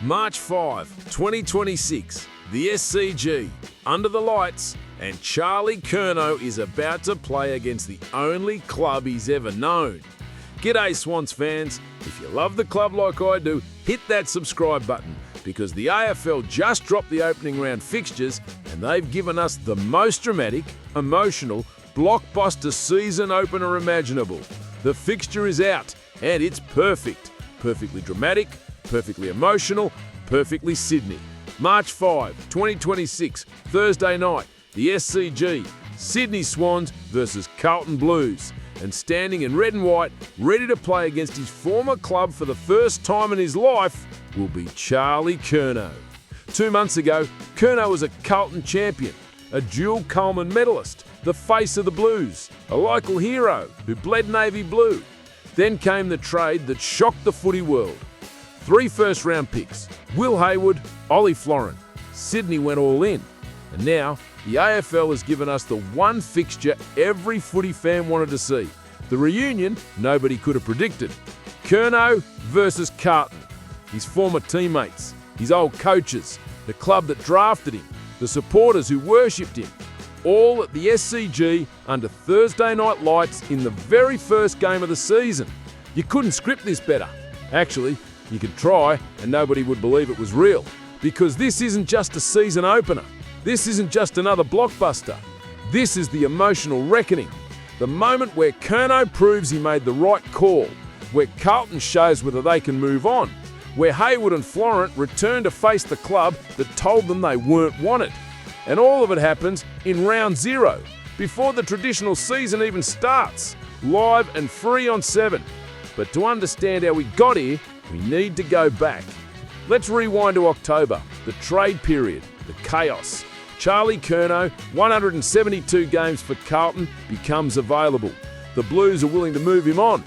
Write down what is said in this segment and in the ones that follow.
March 5, 2026, the SCG, under the lights, and Charlie Curnow is about to play against the only club he's ever known. G'day Swans fans, if you love the club like I do, hit that subscribe button because the AFL just dropped the opening round fixtures and they've given us the most dramatic, emotional, blockbuster season opener imaginable. The fixture is out and it's perfect. Perfectly dramatic, perfectly emotional, perfectly Sydney. March 5, 2026, Thursday night, the SCG, Sydney Swans versus Carlton Blues. And standing in red and white, ready to play against his former club for the first time in his life, will be Charlie Curnow. 2 months ago, Curnow was a Carlton champion, a dual Coleman medalist, the face of the Blues, a local hero who bled navy blue. Then came the trade that shocked the footy world. 3 first-round picks, Will Hayward, Ollie Florent. Sydney went all in. And now, the AFL has given us the one fixture every footy fan wanted to see. The reunion nobody could have predicted. Curnow versus Carlton. His former teammates, his old coaches, the club that drafted him, the supporters who worshipped him. All at the SCG under Thursday night lights in the very first game of the season. You couldn't script this better. Actually, you could try and nobody would believe it was real. Because this isn't just a season opener. This isn't just another blockbuster. This is the emotional reckoning. The moment where Curnow proves he made the right call. Where Carlton shows whether they can move on. Where Hayward and Florent return to face the club that told them they weren't wanted. And all of it happens in round 0, before the traditional season even starts, live and free on 7. But to understand how we got here, we need to go back. Let's rewind to October, the trade period, the chaos. Charlie Curnow, 172 games for Carlton, becomes available. The Blues are willing to move him on.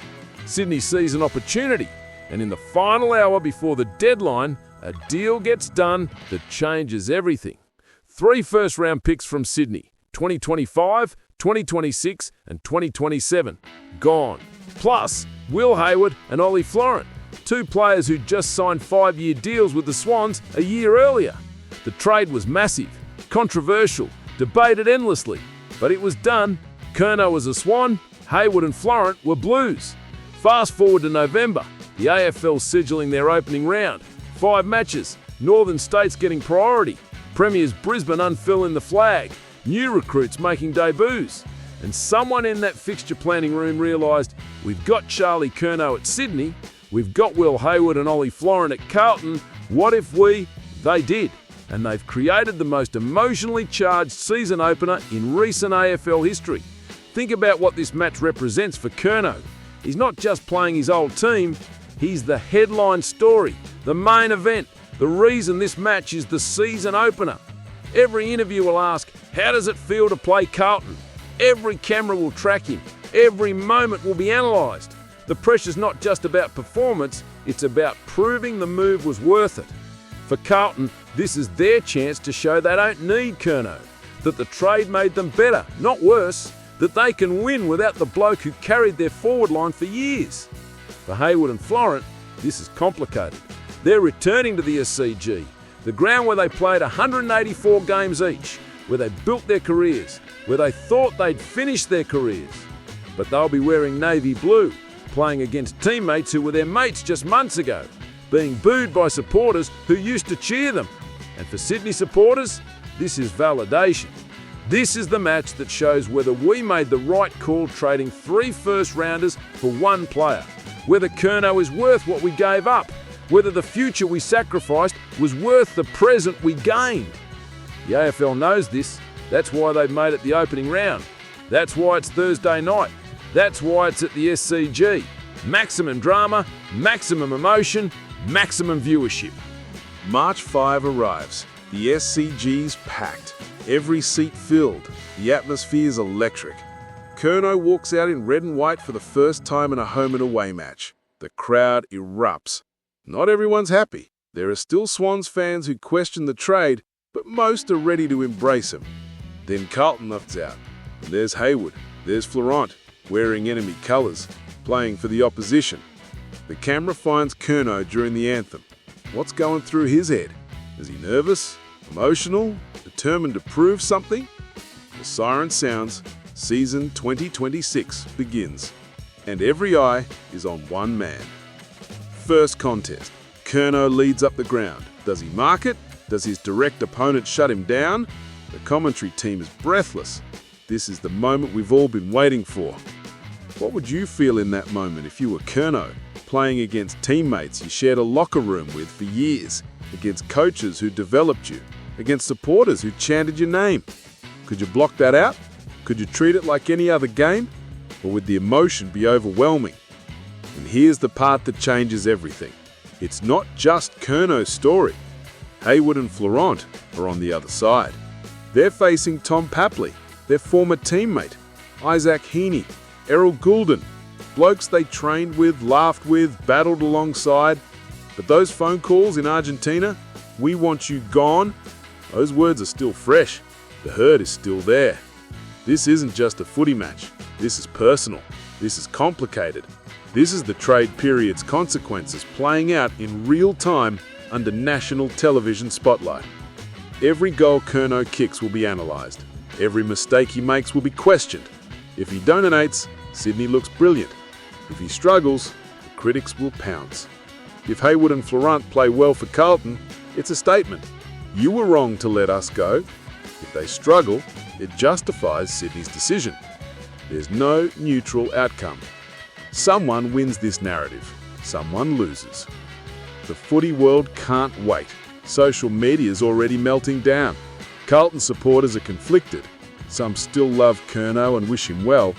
Sydney sees an opportunity, and in the final hour before the deadline, a deal gets done that changes everything. 3 first-round picks from Sydney, 2025, 2026 and 2027, gone. Plus, Will Hayward and Ollie Florent, 2 players who just signed 5-year deals with the Swans a year earlier. The trade was massive, controversial, debated endlessly, but it was done. Curnow was a Swan, Hayward and Florent were Blues. Fast forward to November, the AFL sigilling their opening round. 5 matches, Northern States getting priority. Premiers Brisbane unfurling the flag, new recruits making debuts. And someone in that fixture planning room realised, we've got Charlie Curnow at Sydney, we've got Will Hayward and Ollie Florent at Carlton, what if we? They did. And they've created the most emotionally charged season opener in recent AFL history. Think about what this match represents for Curnow. He's not just playing his old team, he's the headline story, the main event, the reason this match is the season opener. Every interview will ask, how does it feel to play Carlton? Every camera will track him. Every moment will be analysed. The pressure's not just about performance, it's about proving the move was worth it. For Carlton, this is their chance to show they don't need Curnow, that the trade made them better, not worse, that they can win without the bloke who carried their forward line for years. For Hayward and Florent, this is complicated. They're returning to the SCG, the ground where they played 184 games each, where they built their careers, where they thought they'd finished their careers. But they'll be wearing navy blue, playing against teammates who were their mates just months ago, being booed by supporters who used to cheer them. And for Sydney supporters, this is validation. This is the match that shows whether we made the right call trading 3 first-rounders for 1 player, whether Curnow is worth what we gave up, whether the future we sacrificed was worth the present we gained. The AFL knows this. That's why they've made it the opening round. That's why it's Thursday night. That's why it's at the SCG. Maximum drama, maximum emotion, maximum viewership. March 5 arrives. The SCG's packed. Every seat filled. The atmosphere's electric. Curnow walks out in red and white for the first time in a home and away match. The crowd erupts. Not everyone's happy. There are still Swans fans who question the trade, but most are ready to embrace him. Then Carlton lifts out. And there's Hayward. There's Florent, wearing enemy colours, playing for the opposition. The camera finds Curnow during the anthem. What's going through his head? Is he nervous, emotional, determined to prove something? The siren sounds, season 2026 begins, and every eye is on one man. First contest, Curnow leads up the ground. Does he mark it? Does his direct opponent shut him down? The commentary team is breathless. This is the moment we've all been waiting for. What would you feel in that moment if you were Curnow, playing against teammates you shared a locker room with for years, against coaches who developed you, against supporters who chanted your name? Could you block that out? Could you treat it like any other game? Or would the emotion be overwhelming? And here's the part that changes everything. It's not just Curnow's story. Haywood and Florent are on the other side. They're facing Tom Papley, their former teammate, Isaac Heaney, Errol Goulden, blokes they trained with, laughed with, battled alongside. But those phone calls in Argentina, "We want you gone," those words are still fresh. The hurt is still there. This isn't just a footy match. This is personal. This is complicated. This is the trade period's consequences playing out in real time under national television spotlight. Every goal Curnow kicks will be analysed. Every mistake he makes will be questioned. If he dominates, Sydney looks brilliant. If he struggles, the critics will pounce. If Haywood and Florent play well for Carlton, it's a statement. You were wrong to let us go. If they struggle, it justifies Sydney's decision. There's no neutral outcome. Someone wins this narrative. Someone loses. The footy world can't wait. Social media's already melting down. Carlton supporters are conflicted. Some still love Curnow and wish him well.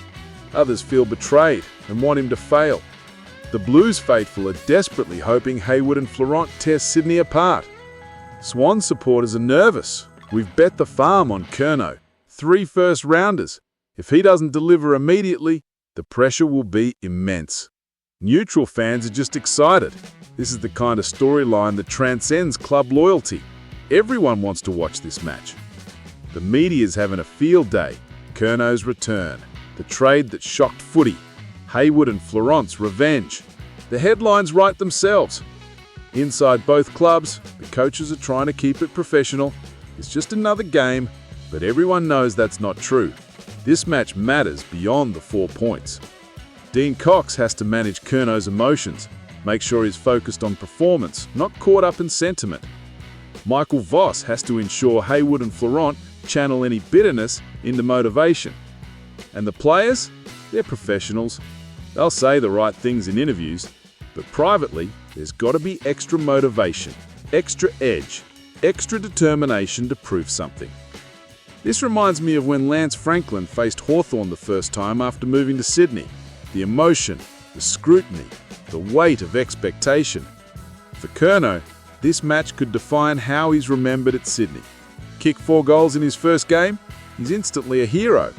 Others feel betrayed and want him to fail. The Blues faithful are desperately hoping Haywood and Florent tear Sydney apart. Swans supporters are nervous. We've bet the farm on Curnow. 3 first-rounders. If he doesn't deliver immediately, the pressure will be immense. Neutral fans are just excited. This is the kind of storyline that transcends club loyalty. Everyone wants to watch this match. The media's having a field day. Curnow's return. The trade that shocked footy. Haywood and Florent's revenge. The headlines write themselves. Inside both clubs, the coaches are trying to keep it professional. It's just another game, but everyone knows that's not true. This match matters beyond the 4 points. Dean Cox has to manage Curnow's emotions, make sure he's focused on performance, not caught up in sentiment. Michael Voss has to ensure Haywood and Florent channel any bitterness into motivation. And the players? They're professionals. They'll say the right things in interviews, but privately, there's got to be extra motivation, extra edge, extra determination to prove something. This reminds me of when Lance Franklin faced Hawthorn the first time after moving to Sydney. The emotion, the scrutiny, the weight of expectation. For Curnow, this match could define how he's remembered at Sydney. Kick 4 goals in his first game, he's instantly a hero.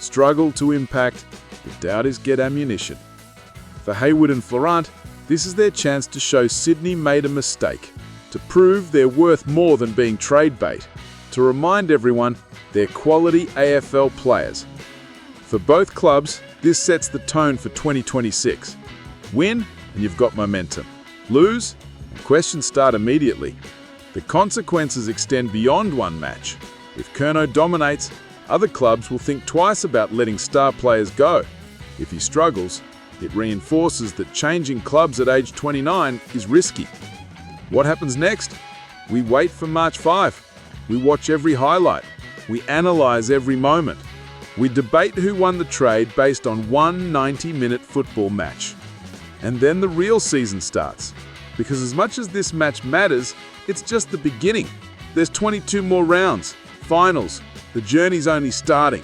Struggle to impact, the doubters get ammunition. For Haywood and Florent, this is their chance to show Sydney made a mistake, to prove they're worth more than being trade bait, to remind everyone they're quality AFL players. For both clubs, this sets the tone for 2026. Win, and you've got momentum. Lose, and questions start immediately. The consequences extend beyond one match. If Curnow dominates, other clubs will think twice about letting star players go. If he struggles, it reinforces that changing clubs at age 29 is risky. What happens next? We wait for March 5. We watch every highlight. We analyse every moment. We debate who won the trade based on one 90-minute football match. And then the real season starts. Because as much as this match matters, it's just the beginning. There's 22 more rounds, finals. The journey's only starting.